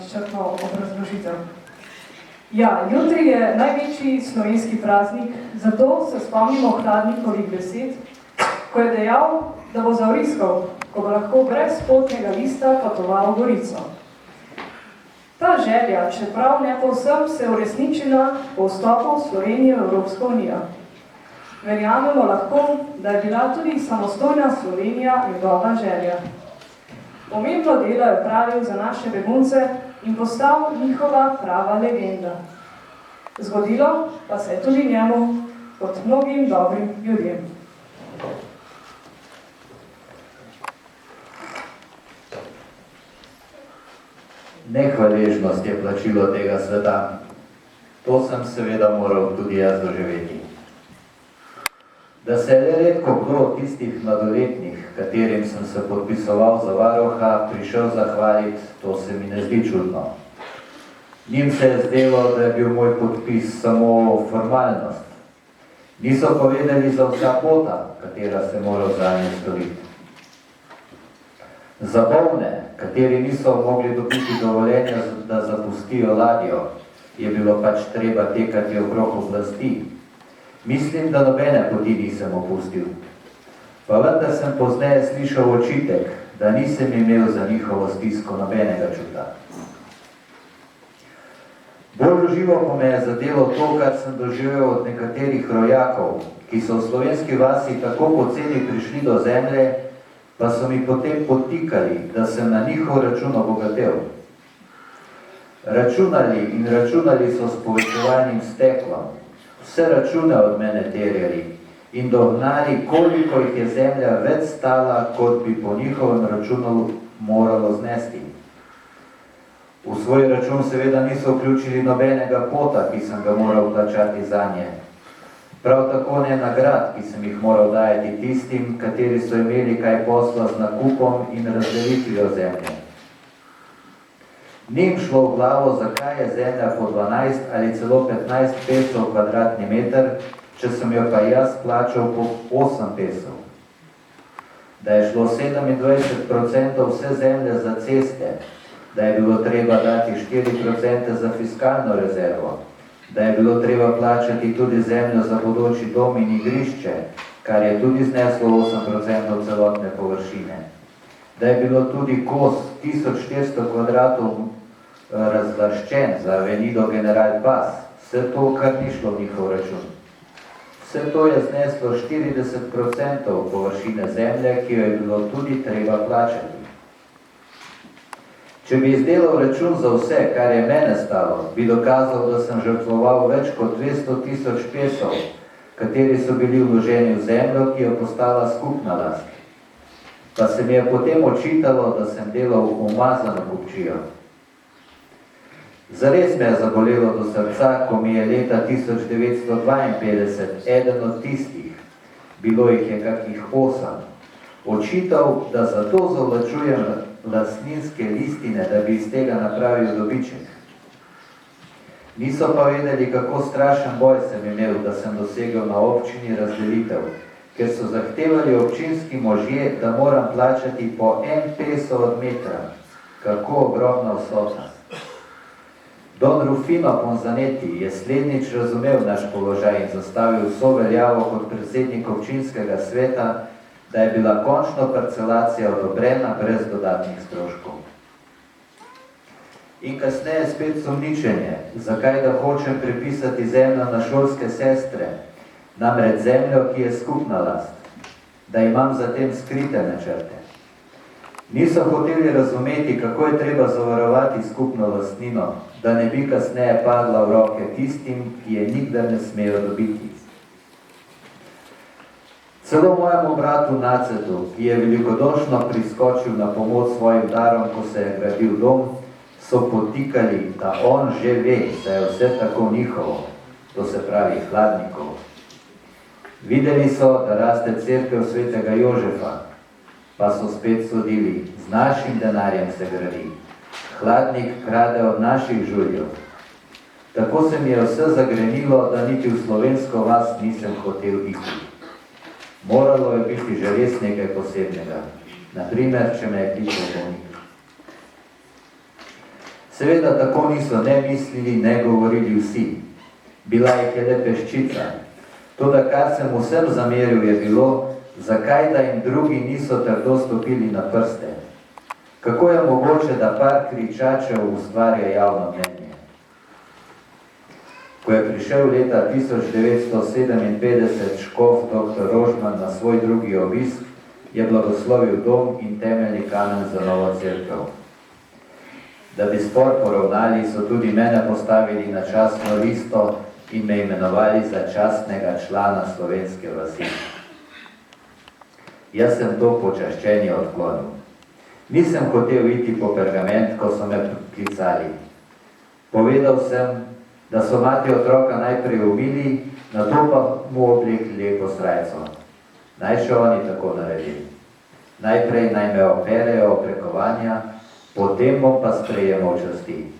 izčrpno obrazložitev. Ja, jutri je največji slovenski praznik, zato se spomnimo Hladnikovih besed, ko je dejal, da bo zavriskal, ko bo lahko brez potnega lista potoval v Gorico. Ta želja, čeprav ne povsem, se je uresničila po vstopu Slovenije v Evropsko unijo. Verjamemo lahko, da je bila tudi samostojna Slovenija njegova želja. Pomembno delo je pravil za naše begunce in postal njihova prava legenda. Zgodilo pa se je tudi njemu kot mnogim dobrim ljudem. Nehvaležnost je plačilo tega sveta. To sem seveda moral tudi jaz doživeti. Da se je le redko kdo od tistih mladoletnih, katerim sem se podpisoval za varuha, prišel zahvaliti, to se mi ne zdi čudno. Njim se je zdelo, da je bil moj podpis samo formalnost. Niso povedali za vsa pota, katera se moral zanje storiti. Za bolne, kateri niso mogli dobiti dovoljenja, da zapustijo ladjo, je bilo pač treba tekati okrog oblasti. Mislim, da nobene poti nisem opustil. Pa vendar sem pozneje slišal očitek, da nisem imel za njihovo stisko nobenega čuta. Bolj živo pa me je zadelo to, kar sem doživel od nekaterih rojakov, ki so v slovenski vasi tako poceni prišli do zemlje, pa so mi potem potikali, da sem na njihov račun obogatel. Računali so s povečevalnim steklom, vse račune od mene terjali in dognali, koliko jih je zemlja več stala, kot bi po njihovem računu moralo znesti. V svoj račun seveda niso vključili nobenega pota, ki sem ga moral plačati zanje. Prav tako ne nagrad, ki sem jih moral dajati tistim, kateri so imeli kaj posla z nakupom in razdelitvijo zemlje. Ni jim šlo v glavo, zakaj je zemlja po 12 ali celo 15 pesov kvadratni meter, če sem jo pa jaz plačal po 8 pesov. Da je šlo 27% vse zemlje za ceste, da je bilo treba dati 4% za fiskalno rezervo, da je bilo treba plačati tudi zemljo za bodoči dom in igrišče, kar je tudi zneslo 8% celotne površine, da je bilo tudi kos 1400 kvadratov razlaščen za avenido General Paz, vse to, kar ni šlo v njihov račun. Vse to je zneslo 40% površine zemlje, ki jo je bilo tudi treba plačati. Če bi izdelal račun za vse, kar je mene stalo, bi dokazal, da sem žrtvoval več kot 200.000 pesov, kateri so bili vloženi v zemljo, ki je postala skupna last. Pa se mi je potem očitalo, da sem delal umazano kupčijo. Zares me je zabolelo do srca, ko mi je leta 1952 eden od tistih, bilo jih je kakih 8, očital, da zato zavlačujem lastninske listine, da bi iz tega napravil dobiček. Niso pa vedeli, kako strašen boj sem imel, da sem dosegel na občini razdelitev, ker so zahtevali občinski možje, da moram plačati po 1 peso od metra. Kako ogromna vsota. Don Rufino Ponzanetti je slednjič razumel naš položaj in zastavil vso veljavo kot predsednik občinskega sveta, da je bila končno parcelacija odobrena brez dodatnih stroškov. In kasneje spet sumničenje, zakaj da hočem prepisati zemljo na šolske sestre, namreč zemljo, ki je skupna last, da imam za tem skrite načrte. Niso hoteli razumeti, kako je treba zavarovati skupno lastnino, da ne bi kasneje padla v roke tistim, ki je nikdar ne smejo dobiti. Celo mojemu bratu Nacetu, ki je velikodušno priskočil na pomoč svojim darom, ko se je gradil dom, so potikali, da on že ve, da je vse tako njihovo, to se pravi Hladnikov. Videli so, da raste cerkev svetega Jožefa, pa so spet sodili, z našim denarjem se gradi. Hladnik krade od naših žuljev. Tako se mi je vse zagrenilo, da niti v slovensko vas nisem hotel iti. Moralo je biti že res nekaj posebnega, naprimer, če me je klical bolnik. Seveda tako niso ne mislili, ne govorili vsi. Bila jih je le peščica. Toda kar sem vsem zameril je bilo, zakaj da jim drugi niso trdo stopili na prste. Kako je mogoče, da par kričačev ustvarja javno mnenje? Ko je prišel leta 1957 škof dr. Rožman na svoj drugi obisk, je blagoslovil dom in temeljni kamen za novo cerkev. Da bi spor poravnali, so tudi mene postavili na častno listo in me imenovali za častnega člana slovenske vasi. Jaz sem to počaščenje odklonil. Nisem hotel iti po pergament, ko so me klicali. Povedal sem, da so mati otroka najprej umili, nato pa mu oblekli lepo srajco. Naj še oni tako naredili. Najprej naj me operejo obrekovanja, potem bom pa sprejemal časti.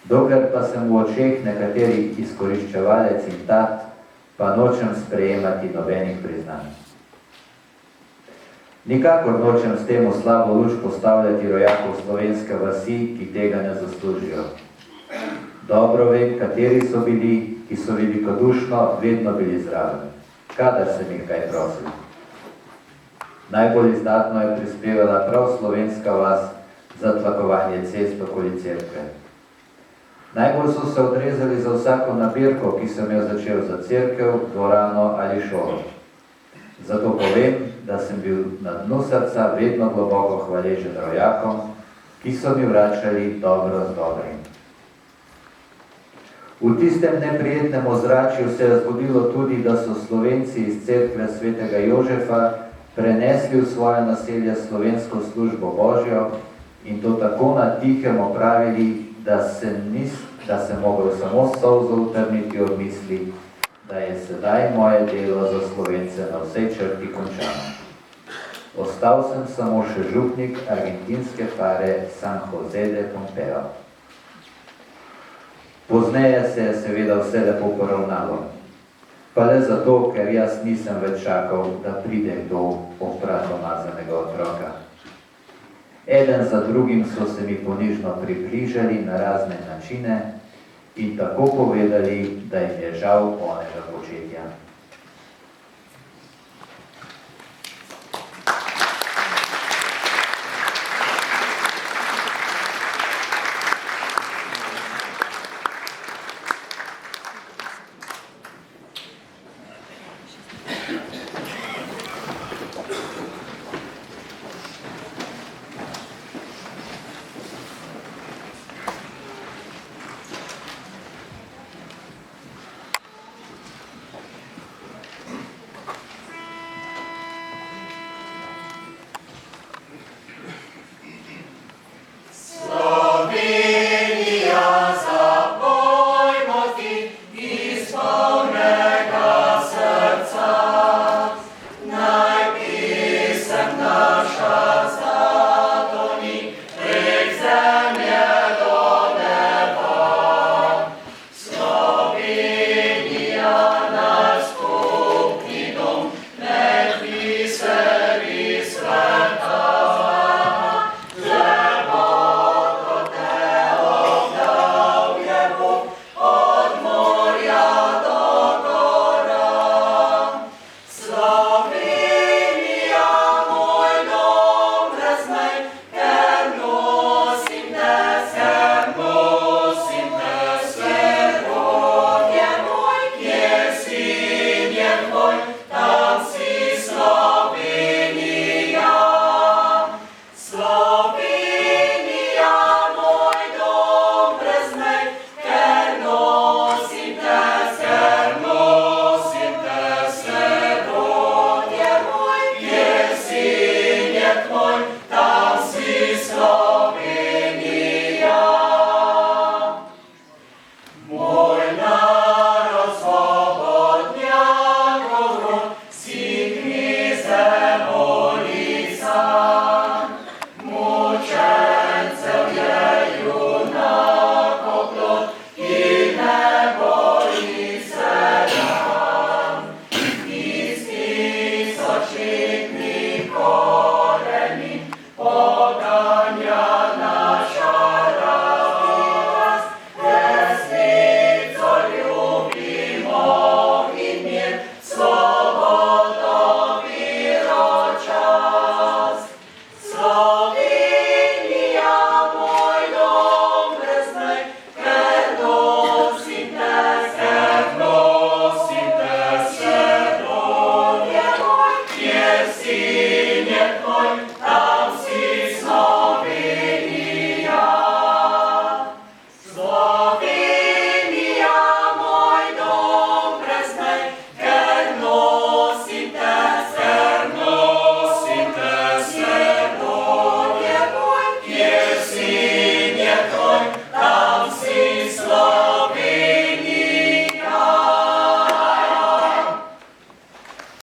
Dokler pa sem v očeh nekaterih izkoriščevalec in tat, pa nočem sprejemati nobenih priznanj. Nikakor nočem s tem v slabo luč postavljati rojakov slovenske vasi, ki tega ne zaslužijo. Dobro vem, kateri so bili, ki so velikodušno vedno bili zraven, kadar sem jih kaj prosil. Najbolj izdatno je prispevala prav slovenska vas za tlakovanje cest okoli cerkve. Najbolj so se odrezali za vsako nabirko, ki sem jo začel za cerkev, dvorano ali šolo. Zato povem, da sem bil na dnu srca vedno globoko hvaležen rojakom, ki so mi vračali dobro z dobrim. V tistem neprijetnem ozračju se je zgodilo tudi, da so Slovenci iz cerkve svetega Jožefa prenesli v svoje naselje slovensko službo Božjo in to tako na tihem opravili, da sem mogel samo solzo utrniti od misli, da je sedaj moje delo za Slovence na vsej črti končano. Ostal sem samo še župnik argentinske pare San Jose de Pompeo. Pozneje se je seveda vse lepo poravnalo, pa le zato, ker jaz nisem več čakal, da pride kdo oprat omazanega otroka. Eden za drugim so se mi ponižno približali na razne načine in tako povedali, da jim je žal onega početja.